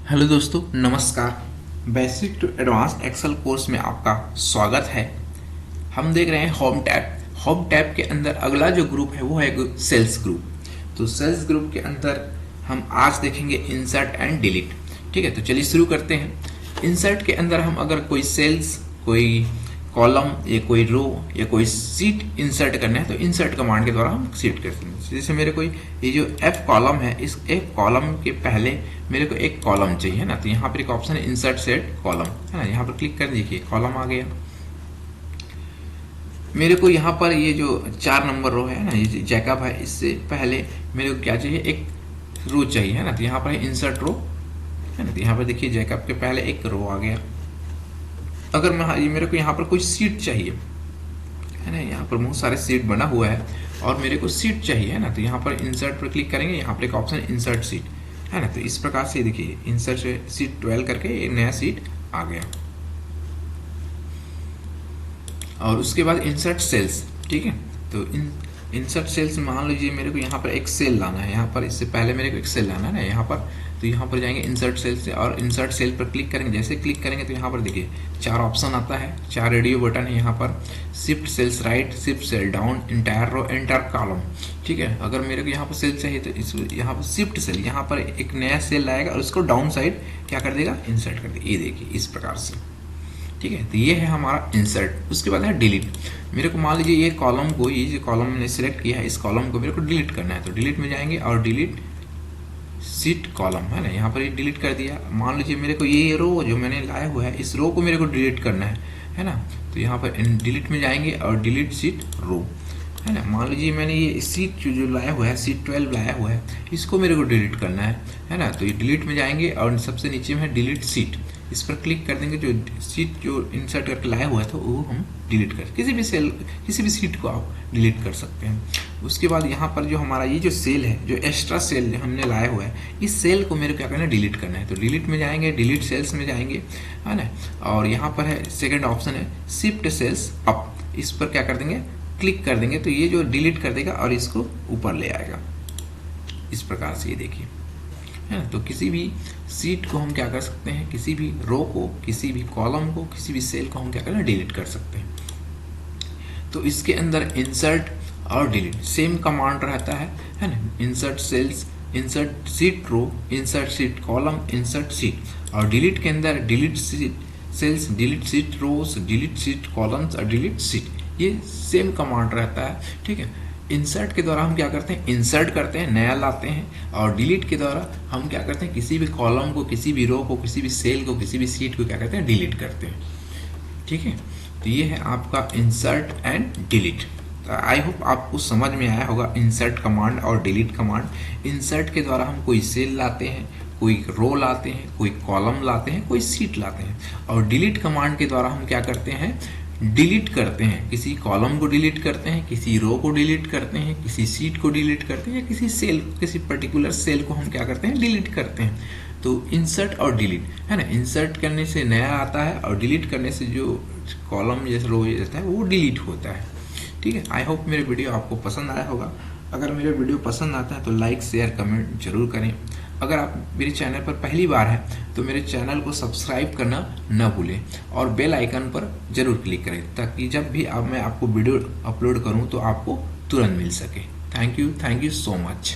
Hello दोस्तों, नमस्कार। Basic to advance Excel course में आपका स्वागत है। हम देख रहे हैं होम टैब। होम टैब के अंदर अगला जो ग्रुप है वो है सेल्स ग्रुप। तो सेल्स ग्रुप के अंदर हम आज देखेंगे इंसर्ट एंड डिलीट। ठीक है, तो चलिए शुरू करते हैं। इंसर्ट के अंदर हम अगर कोई सेल्स, कोई कॉलम या कोई रो या कोई सीट इंसर्ट करना है तो इंसर्ट कमांड के द्वारा हम सीट करते हैं। जैसे मेरे को ये जो एफ कॉलम है, इस एफ कॉलम के पहले मेरे को एक कॉलम चाहिए ना, तो यहाँ पर एक ऑप्शन है इंसर्ट सेट कॉलम, है ना। यहाँ पर क्लिक कर देखिए कॉलम आ गया। मेरे को यहाँ पर ये जो 4 नंबर रो है ना, ये जैकब है, इससे पहले मेरे को क्या चाहिए, एक रो चाहिए, है ना। तो यहाँ पर है इंसर्ट रो, है ना। तो यहाँ पर देखिए जैकब के पहले एक रो आ गया। अगर मैं मेरे को यहाँ पर कोई सीट चाहिए, है ना, यहाँ पर बहुत सारे सीट बना हुआ है और मेरे को सीट चाहिए, है ना। तो यहाँ पर इंसर्ट पर क्लिक करेंगे, यहाँ पर एक ऑप्शन इंसर्ट सीट, है ना। तो इस प्रकार से देखिए इंसर्ट सीट 12 करके एक नया सीट आ गया। और उसके बाद इंसर्ट सेल्स, ठीक है। तो इंसर्ट सेल्स मान लीजिए मेरे को यहाँ पर एक सेल लाना है, यहाँ पर इससे पहले मेरे को एक सेल लाना है ना यहाँ पर। तो यहाँ पर जाएंगे इंसर्ट सेल से और इंसर्ट सेल पर क्लिक करेंगे। जैसे क्लिक करेंगे तो यहाँ पर देखिए 4 ऑप्शन आता है, 4 रेडियो बटन है यहाँ पर। Shift cells right, shift cell down, entire row, entire column, ठीक है। अगर मेरे को यहाँ पर सेल चाहिए तो इस यहाँ पर शिफ्ट सेल, यहाँ पर एक नया सेल लाएगा और उसको डाउन साइड क्या कर देगा, इंसर्ट कर देगा। ये देखिए इस प्रकार से, ठीक है। तो ये है हमारा इंसर्ट। उसके बाद है डिलीट। मेरे को मान लीजिए ये कॉलम को, ये जो कॉलम मैंने सिलेक्ट किया है, इस कॉलम को मेरे को डिलीट करना है। तो डिलीट में जाएंगे और डिलीट सीट कॉलम, है ना। यहाँ पर ये डिलीट कर दिया। मान लीजिए मेरे को ये रो जो मैंने लाया हुआ है, इस रो को मेरे को डिलीट करना है ना। तो यहाँ पर डिलीट में जाएंगे और डिलीट सीट रो, है ना। मान लीजिए मैंने ये सीट जो लाया हुआ है, सीट 12 लाया हुआ है, इसको मेरे को डिलीट करना है ना। तो ये डिलीट में जाएंगे और सबसे नीचे में है डिलीट सीट, इस पर क्लिक कर देंगे। जो सीट जो इंसर्ट करके लाया हुआ है तो वो हम डिलीट कर, किसी भी सेल, किसी भी सीट को आप डिलीट कर सकते हैं। उसके बाद यहाँ पर जो हमारा ये जो सेल है, जो एक्स्ट्रा सेल हमने लाया हुआ है, इस सेल को मेरे को क्या करना है, डिलीट करना है। तो डिलीट में जाएंगे, डिलीट सेल्स में जाएंगे, है ना। और यहाँ पर है सेकेंड ऑप्शन है शिफ्ट सेल्स अप, इस पर क्या कर देंगे, क्लिक कर देंगे। तो ये जो डिलीट कर देगा और इसको ऊपर ले आएगा इस प्रकार से, ये देखिए, है ना। तो किसी भी सीट को हम क्या कर सकते हैं, किसी भी रो को, किसी भी कॉलम को, किसी भी सेल को हम क्या करें, डिलीट कर सकते हैं। तो इसके अंदर इंसर्ट और डिलीट सेम कमांड रहता है ना। Insert cells, insert sheet row, insert sheet column, insert sheet. और डिलीट के अंदर delete sheet cells, delete sheet rows, delete sheet columns और डिलीट सीट, ये सेम कमांड रहता है, ठीक है। इंसर्ट के द्वारा हम क्या करते हैं, इंसर्ट करते हैं, नया लाते हैं। और डिलीट के द्वारा हम क्या करते हैं, किसी भी कॉलम को, किसी भी रो को, किसी भी सेल को, किसी भी सीट को क्या करते हैं, डिलीट करते हैं, ठीक है। तो ये है आपका insert and delete. I hope आपको समझ में आया होगा इंसर्ट कमांड और डिलीट कमांड। इंसर्ट के द्वारा हम कोई सेल लाते हैं, कोई रो लाते हैं, कोई कॉलम लाते हैं, कोई सीट लाते हैं। और डिलीट कमांड के द्वारा हम क्या करते हैं, डिलीट करते हैं, किसी कॉलम को डिलीट करते हैं, किसी रो को डिलीट करते हैं, किसी सीट को डिलीट करते हैं, या किसी सेल, किसी पर्टिकुलर सेल को हम क्या करते हैं, डिलीट करते हैं। तो इंसर्ट और डिलीट, है ना। इंसर्ट करने से नया आता है और डिलीट करने से जो कॉलम जैसे रो रहता है वो डिलीट होता है, ठीक है। आई होप मेरे वीडियो आपको पसंद आया होगा। अगर मेरे वीडियो पसंद आता है तो लाइक शेयर कमेंट जरूर करें। अगर आप मेरे चैनल पर पहली बार हैं तो मेरे चैनल को सब्सक्राइब करना न भूलें और बेल आइकन पर जरूर क्लिक करें, ताकि जब भी मैं आपको वीडियो अपलोड करूं तो आपको तुरंत मिल सके। Thank you so much.